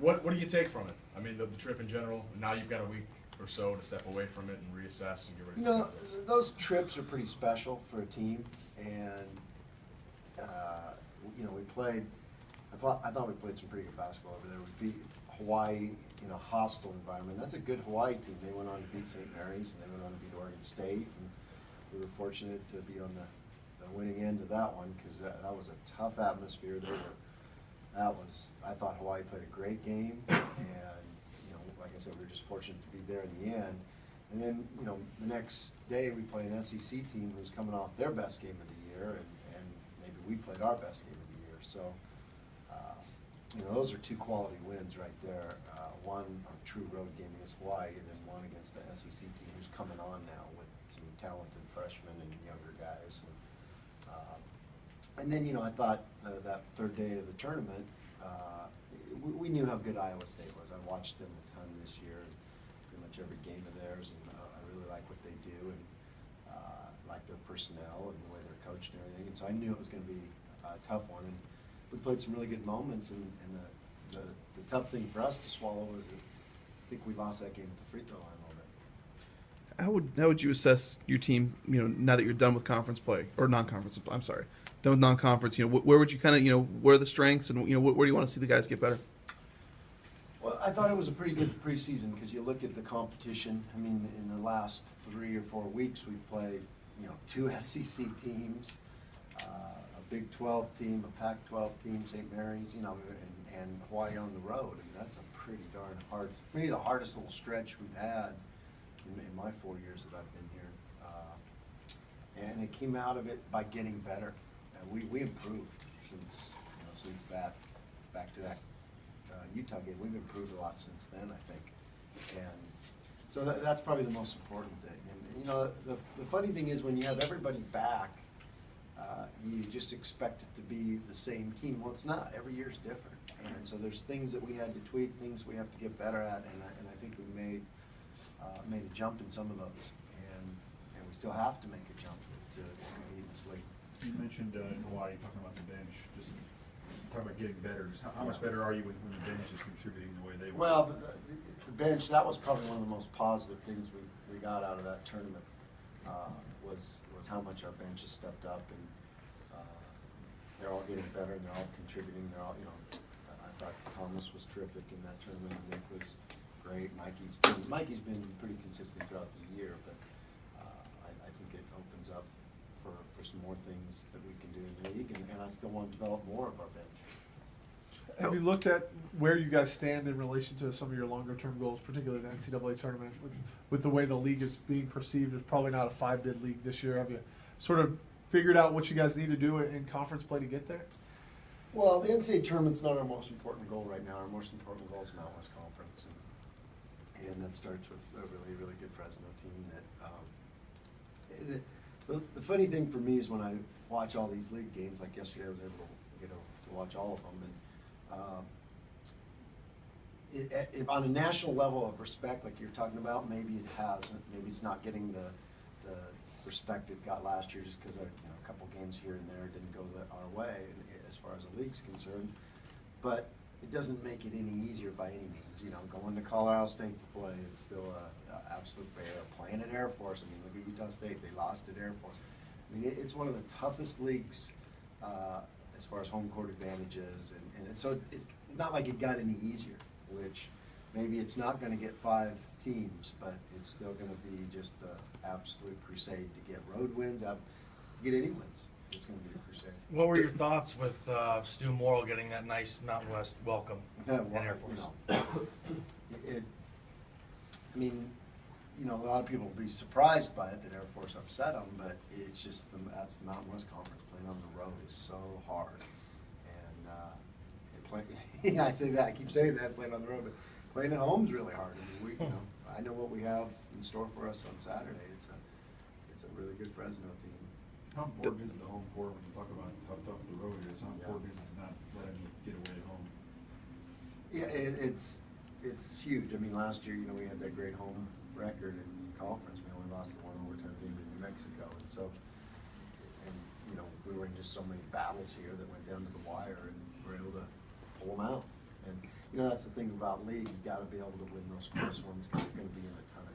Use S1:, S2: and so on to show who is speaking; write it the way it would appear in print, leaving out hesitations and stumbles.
S1: What do you take from it? I mean, the trip in general. Now you've got a week or so to step away from it and reassess and get ready.
S2: You know, those trips are pretty special for a team, and you know, we played. I thought we played some pretty good basketball over there. We beat Hawaii in a hostile environment. That's a good Hawaii team. They went on to beat St. Mary's, and they went on to beat Oregon State. And we were fortunate to be on the winning end of that one because that was a tough atmosphere. I thought Hawaii played a great game, and you know, like I said, we were just fortunate to be there in the end. And then, you know, the next day we played an SEC team who's coming off their best game of the year, and maybe we played our best game of the year. So, you know, those are two quality wins right there. One a true road game against Hawaii, and then one against the SEC team who's coming on now with some talented freshmen and younger guys. And then, you know, I thought that third day of the tournament, we knew how good Iowa State was. I watched them a ton this year, pretty much every game of theirs, and I really like what they do, and like their personnel and the way they're coached and everything. And so I knew it was going to be a tough one. And we played some really good moments, and the tough thing for us to swallow was that I think we lost that game at the free throw line a little bit.
S3: How would you assess your team, you know, now that you're done with conference play, or non-conference, I'm sorry, done with non-conference, you know, where would you kind of, you know, where are the strengths, and, you know, where do you want to see the guys get better?
S2: Well, I thought it was a pretty good preseason because you look at the competition. I mean, in the last 3 or 4 weeks, we've played, you know, 2 SEC teams, a Big 12 team, a Pac-12 team, St. Mary's, you know, and Hawaii on the road. I mean, that's a pretty darn hard, maybe the hardest little stretch we've had in my 4 years that I've been here. And it came out of it by getting better. And we improved since, you know, since that, back to that Utah game. We've improved a lot since then, I think. And so that's probably the most important thing. And you know, the funny thing is when you have everybody back, you just expect it to be the same team. Well, it's not. Every year's different. And so there's things that we had to tweak, things we have to get better at, and I think we made a jump in some of those. And we still have to make a jump to compete in this league.
S4: You mentioned in Hawaii, talking about the bench, just talking about getting better. Just how much better are you when the bench is contributing the way they were?
S2: Well, the bench, that was probably one of the most positive things we got out of that tournament, was how much our bench has stepped up, and they're all getting better, and they're all contributing. They're all, you know, I thought Thomas was terrific in that tournament. Nick was great. Mikey's been pretty consistent throughout the year, but I think it opens up for some more things that we can do in the league, and I still want to develop more of our bench.
S5: Have you looked at where you guys stand in relation to some of your longer-term goals, particularly the NCAA tournament, with the way the league is being perceived? It's probably not a 5-bid league this year. Have you sort of figured out what you guys need to do in conference play to get there?
S2: Well, the NCAA tournament's not our most important goal right now. Our most important goal is Mountain West Conference, and that starts with a really, really good Fresno team. The funny thing for me is when I watch all these league games, like yesterday I was able to watch all of them, and on a national level of respect, like you're talking about, maybe it hasn't. Maybe it's not getting the respect it got last year just because a couple games here and there didn't go our way as far as the league's concerned. But it doesn't make it any easier by any means. You know, going to Colorado State to play is still an absolute bear. Playing at Air Force, I mean, look at Utah State. They lost at Air Force. I mean, it's one of the toughest leagues as far as home court advantages, and so it's not like it got any easier, which maybe it's not going to get 5 teams, but it's still going to be just an absolute crusade to get road wins, to get any wins. It's going to be a crusade.
S6: What were your thoughts with Stu Morrill getting that nice Mountain West welcome in Air Force?
S2: I mean, you know, a lot of people will be surprised by it that Air Force upset them, but it's just that's the Mountain West Conference. Playing on the road is so hard, and I say that, I keep saying that, playing on the road, but playing at home is really hard. I mean, I know what we have in store for us on Saturday. It's a really good Fresno team.
S4: How important is the home court when you talk about how tough the road is? How important is it to not let them get away at home?
S2: Yeah, it's huge. I mean, last year, you know, we had that great home record in conference. We only lost the one overtime game in New Mexico, and so, and you know, we were in just so many battles here that went down to the wire, and we were able to pull them out. And You know, that's the thing about league, you gotta be able to win those close ones, because you're gonna be in a ton of